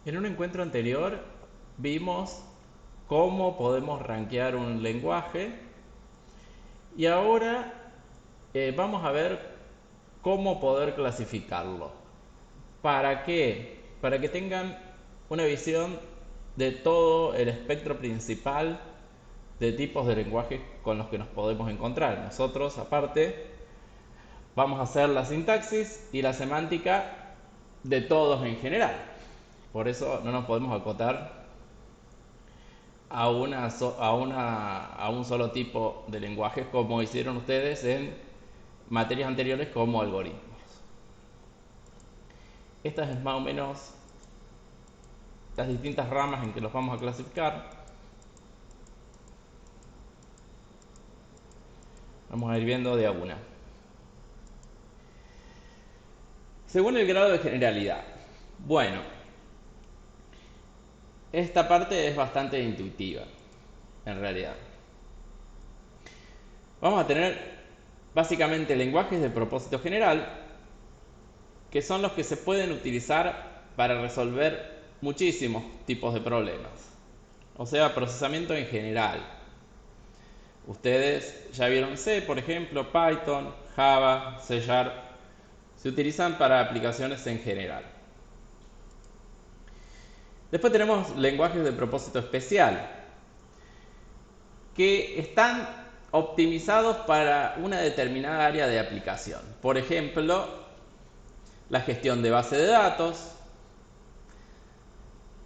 En un encuentro anterior vimos cómo podemos rankear un lenguaje y ahora vamos a ver cómo poder clasificarlo. ¿Para qué? Para que tengan una visión de todo el espectro principal de tipos de lenguajes con los que nos podemos encontrar. Nosotros, aparte, vamos a hacer la sintaxis y la semántica de todos en general. Por eso no nos podemos acotar a un solo tipo de lenguajes como hicieron ustedes en materias anteriores como algoritmos. Estas es más o menos las distintas ramas en que los vamos a clasificar. Vamos a ir viendo de a una. Según el grado de generalidad. Bueno, esta parte es bastante intuitiva, en realidad. Vamos a tener básicamente lenguajes de propósito general, que son los que se pueden utilizar para resolver muchísimos tipos de problemas. O sea, procesamiento en general. Ustedes ya vieron C, por ejemplo, Python, Java, C Sharp. Se utilizan para aplicaciones en general. Después tenemos lenguajes de propósito especial, que están optimizados para una determinada área de aplicación. Por ejemplo, la gestión de base de datos,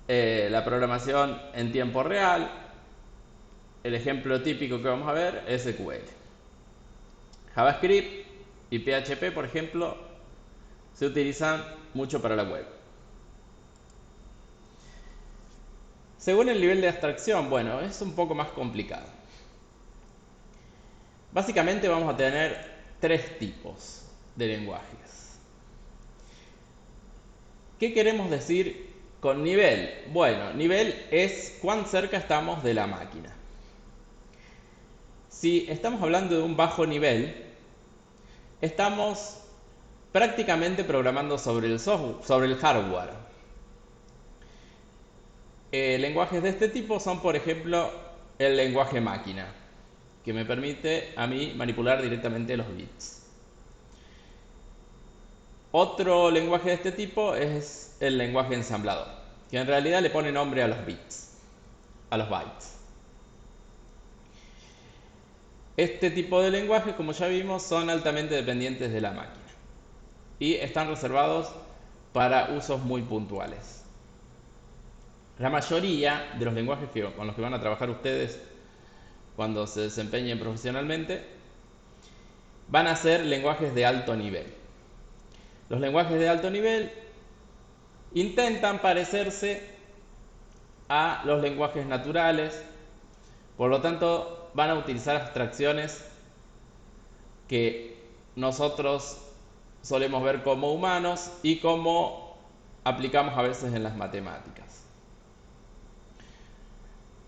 la programación en tiempo real. El ejemplo típico que vamos a ver es SQL. JavaScript y PHP, por ejemplo, se utilizan mucho para la web. Según el nivel de abstracción, bueno, es un poco más complicado. Básicamente vamos a tener tres tipos de lenguajes. ¿Qué queremos decir con nivel? Bueno, nivel es cuán cerca estamos de la máquina. Si estamos hablando de un bajo nivel, estamos prácticamente programando sobre el software, sobre el hardware. Lenguajes de este tipo son, por ejemplo, el lenguaje máquina, que me permite a mí manipular directamente los bits. Otro lenguaje de este tipo es el lenguaje ensamblador, que en realidad le pone nombre a los bits, a los bytes. Este tipo de lenguajes, como ya vimos, son altamente dependientes de la máquina y están reservados para usos muy puntuales. La mayoría de los lenguajes con los que van a trabajar ustedes cuando se desempeñen profesionalmente van a ser lenguajes de alto nivel. Los lenguajes de alto nivel intentan parecerse a los lenguajes naturales, por lo tanto van a utilizar abstracciones que nosotros solemos ver como humanos y como aplicamos a veces en las matemáticas.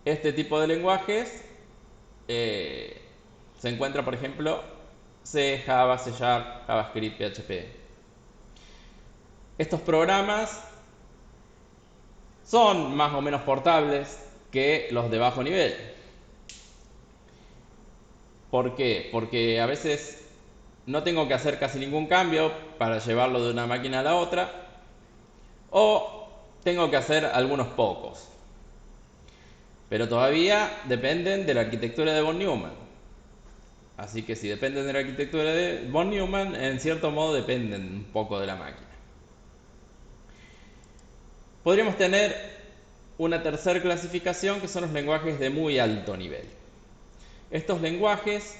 Este tipo de lenguajes se encuentra, por ejemplo, C, Java, C Sharp, JavaScript, PHP. Estos programas son más o menos portables que los de bajo nivel. ¿Por qué? Porque a veces no tengo que hacer casi ningún cambio para llevarlo de una máquina a la otra, o tengo que hacer algunos pocos. Pero todavía dependen de la arquitectura de von Neumann. Así que si dependen de la arquitectura de von Neumann, en cierto modo dependen un poco de la máquina. Podríamos tener una tercera clasificación que son los lenguajes de muy alto nivel. Estos lenguajes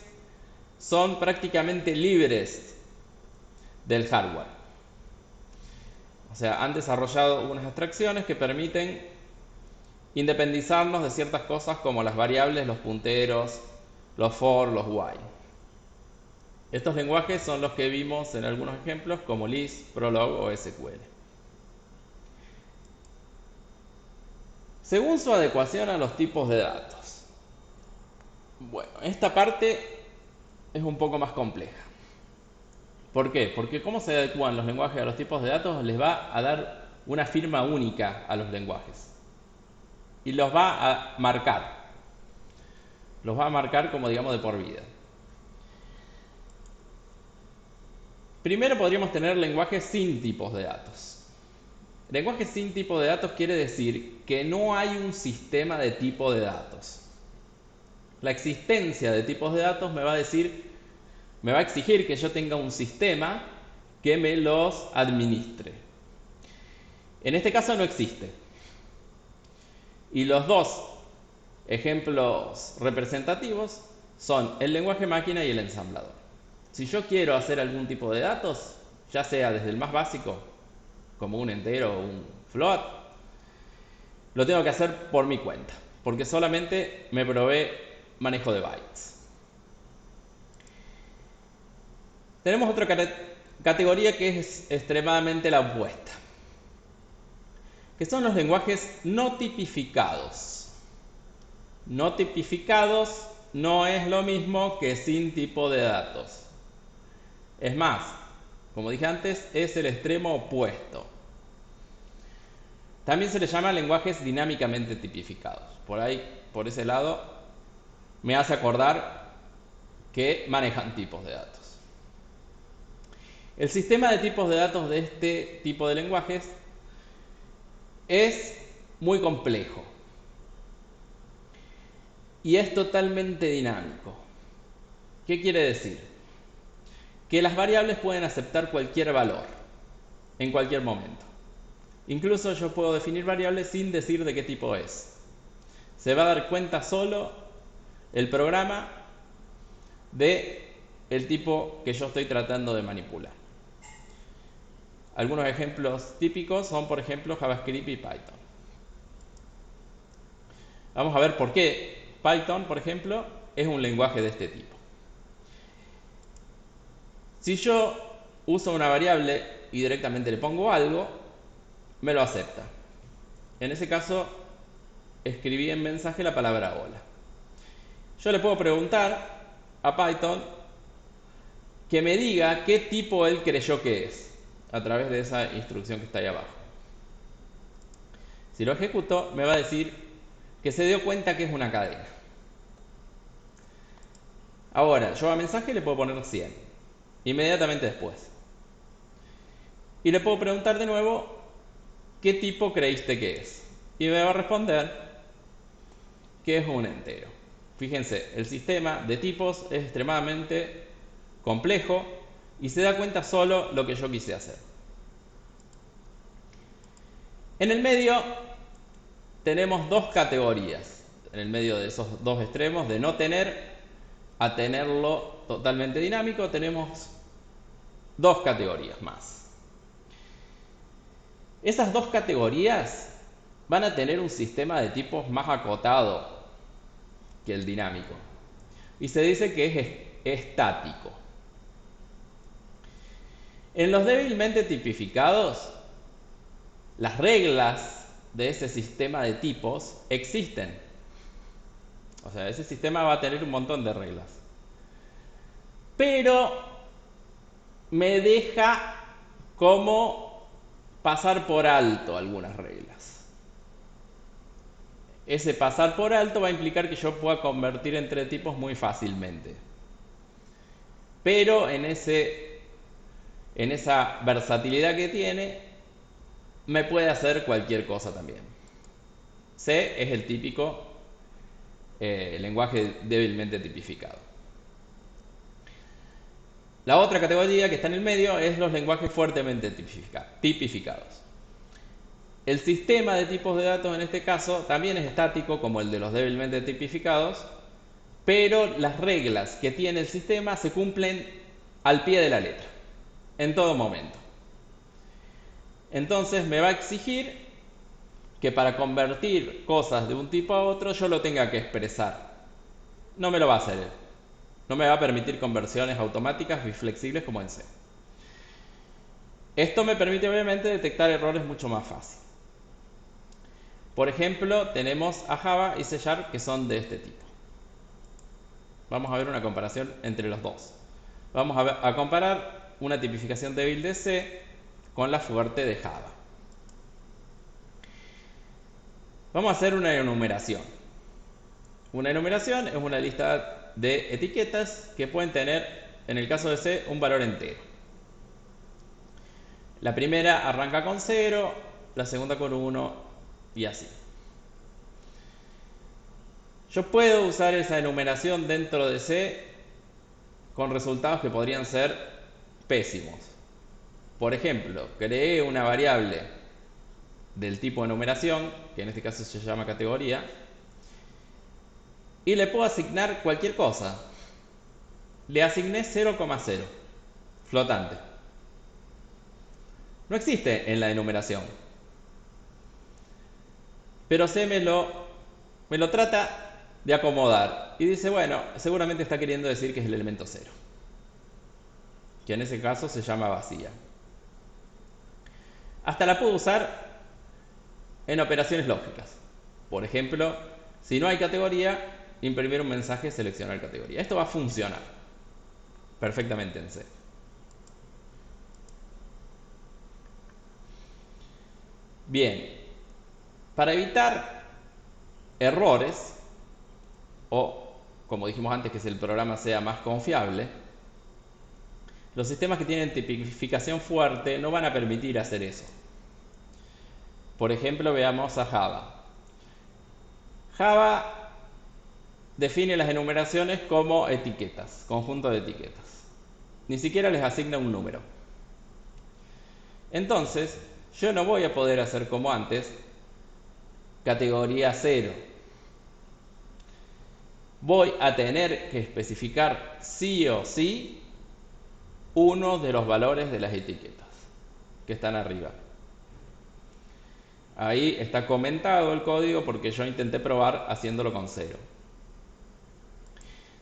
son prácticamente libres del hardware. O sea, han desarrollado unas abstracciones que permiten independizarnos de ciertas cosas como las variables, los punteros, los for, los while. Estos lenguajes son los que vimos en algunos ejemplos como Lisp, Prolog o SQL. Según su adecuación a los tipos de datos. Bueno, esta parte es un poco más compleja. ¿Por qué? Porque cómo se adecúan los lenguajes a los tipos de datos les va a dar una firma única a los lenguajes y los va a marcar. Los va a marcar como digamos de por vida. Primero podríamos tener lenguajes sin tipos de datos. Lenguaje sin tipo de datos quiere decir que no hay un sistema de tipo de datos. La existencia de tipos de datos me va a exigir que yo tenga un sistema que me los administre. En este caso no existe. Y los dos ejemplos representativos son el lenguaje máquina y el ensamblador. Si yo quiero hacer algún tipo de datos, ya sea desde el más básico, como un entero o un float, lo tengo que hacer por mi cuenta, porque solamente me provee manejo de bytes. Tenemos otra categoría que es extremadamente la opuesta, que son los lenguajes no tipificados. No tipificados no es lo mismo que sin tipo de datos. Es más, como dije antes, es el extremo opuesto. También se le llama lenguajes dinámicamente tipificados. Por ahí, por ese lado, me hace acordar que manejan tipos de datos. El sistema de tipos de datos de este tipo de lenguajes es muy complejo y es totalmente dinámico. ¿Qué quiere decir? Que las variables pueden aceptar cualquier valor en cualquier momento. Incluso yo puedo definir variables sin decir de qué tipo es. Se va a dar cuenta solo el programa de el tipo que yo estoy tratando de manipular. Algunos ejemplos típicos son, por ejemplo, JavaScript y Python. Vamos a ver por qué Python, por ejemplo, es un lenguaje de este tipo. Si yo uso una variable y directamente le pongo algo, me lo acepta. En ese caso, escribí en mensaje la palabra hola. Yo le puedo preguntar a Python que me diga qué tipo él creyó que es, a través de esa instrucción que está ahí abajo. Si lo ejecuto, me va a decir que se dio cuenta que es una cadena. Ahora, yo a mensaje le puedo poner 100, inmediatamente después. Y le puedo preguntar de nuevo, ¿qué tipo creíste que es? Y me va a responder que es un entero. Fíjense, el sistema de tipos es extremadamente complejo y se da cuenta solo lo que yo quise hacer. En el medio tenemos dos categorías, en el medio de esos dos extremos, de no tener a tenerlo totalmente dinámico, tenemos dos categorías más. Esas dos categorías van a tener un sistema de tipos más acotado que el dinámico y se dice que es estático. En los débilmente tipificados, las reglas de ese sistema de tipos existen. O sea, ese sistema va a tener un montón de reglas. Pero me deja como pasar por alto algunas reglas. Ese pasar por alto va a implicar que yo pueda convertir entre tipos muy fácilmente. Pero en esa versatilidad que tiene, me puede hacer cualquier cosa también. C es el típico lenguaje débilmente tipificado. La otra categoría que está en el medio es los lenguajes fuertemente tipificados. El sistema de tipos de datos en este caso también es estático como el de los débilmente tipificados, pero las reglas que tiene el sistema se cumplen al pie de la letra, en todo momento. Entonces me va a exigir que para convertir cosas de un tipo a otro yo lo tenga que expresar. No me lo va a hacer él. No me va a permitir conversiones automáticas y flexibles como en C. Esto me permite obviamente detectar errores mucho más fácil. Por ejemplo, tenemos a Java y C# que son de este tipo. Vamos a ver una comparación entre los dos. Vamos a comparar una tipificación débil de C con la fuerte de Java. Vamos a hacer una enumeración. Una enumeración es una lista de etiquetas que pueden tener, en el caso de C, un valor entero. La primera arranca con 0, la segunda con 1 y así. Yo puedo usar esa enumeración dentro de C con resultados que podrían ser pésimos. Por ejemplo, creé una variable del tipo enumeración, que en este caso se llama categoría, y le puedo asignar cualquier cosa. Le asigné 0,0, flotante. No existe en la enumeración. Pero C me lo trata de acomodar. Y dice, bueno, seguramente está queriendo decir que es el elemento 0. Que en ese caso se llama vacía. Hasta la puedo usar en operaciones lógicas. Por ejemplo, si no hay categoría, imprimir un mensaje, seleccionar categoría. Esto va a funcionar perfectamente en C. Bien, para evitar errores, o como dijimos antes, que el programa sea más confiable, los sistemas que tienen tipificación fuerte no van a permitir hacer eso. Por ejemplo, veamos a Java. Java define las enumeraciones como etiquetas, conjunto de etiquetas. Ni siquiera les asigna un número. Entonces, yo no voy a poder hacer como antes, categoría 0. Voy a tener que especificar sí o sí uno de los valores de las etiquetas que están arriba. Ahí está comentado el código porque yo intenté probar haciéndolo con 0.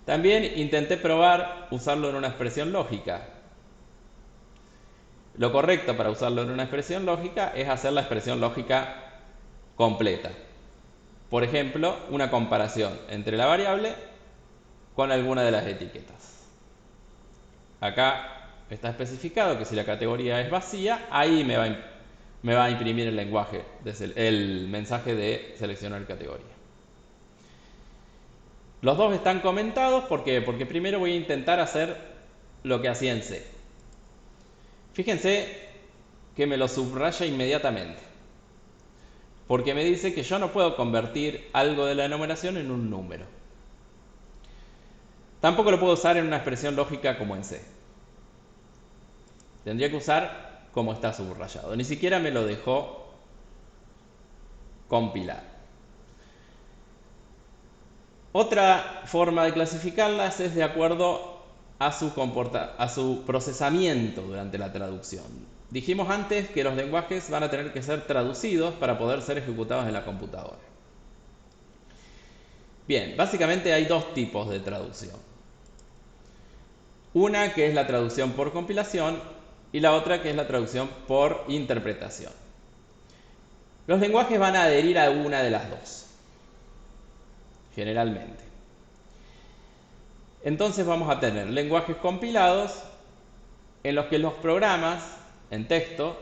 También intenté probar usarlo en una expresión lógica. Lo correcto para usarlo en una expresión lógica es hacer la expresión lógica completa. Por ejemplo, una comparación entre la variable con alguna de las etiquetas. Acá está especificado que si la categoría es vacía, ahí me va a imprimir el lenguaje, el mensaje de seleccionar categoría. Los dos están comentados, ¿por qué? Porque primero voy a intentar hacer lo que hacía en C. Fíjense que me lo subraya inmediatamente, porque me dice que yo no puedo convertir algo de la enumeración en un número. Tampoco lo puedo usar en una expresión lógica como en C. Tendría que usar como está subrayado. Ni siquiera me lo dejó compilar. Otra forma de clasificarlas es de acuerdo a su procesamiento durante la traducción. Dijimos antes que los lenguajes van a tener que ser traducidos para poder ser ejecutados en la computadora. Bien, básicamente hay dos tipos de traducción. Una que es la traducción por compilación y la otra que es la traducción por interpretación. Los lenguajes van a adherir a una de las dos, generalmente. Entonces vamos a tener lenguajes compilados en los que los programas en texto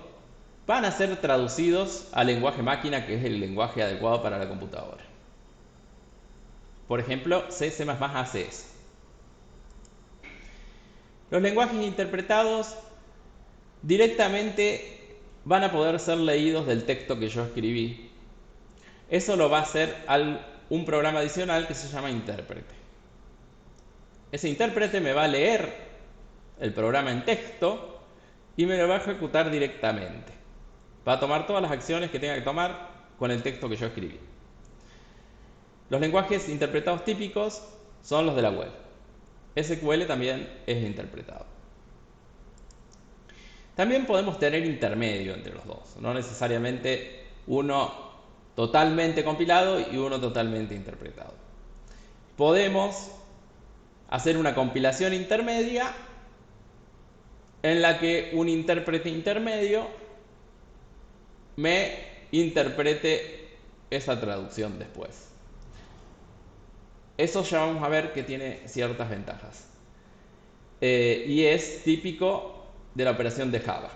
van a ser traducidos al lenguaje máquina, que es el lenguaje adecuado para la computadora. Por ejemplo, C++ hace eso. Los lenguajes interpretados directamente van a poder ser leídos del texto que yo escribí. Eso lo va a hacer un programa adicional que se llama intérprete. Ese intérprete me va a leer el programa en texto y me lo va a ejecutar directamente. Va a tomar todas las acciones que tenga que tomar con el texto que yo escribí. Los lenguajes interpretados típicos son los de la web. SQL también es interpretado. También podemos tener intermedio entre los dos, no necesariamente uno totalmente compilado y uno totalmente interpretado. Podemos hacer una compilación intermedia en la que un intérprete intermedio me interprete esa traducción después. Eso ya vamos a ver que tiene ciertas ventajas. Y es típico de la operación de Java.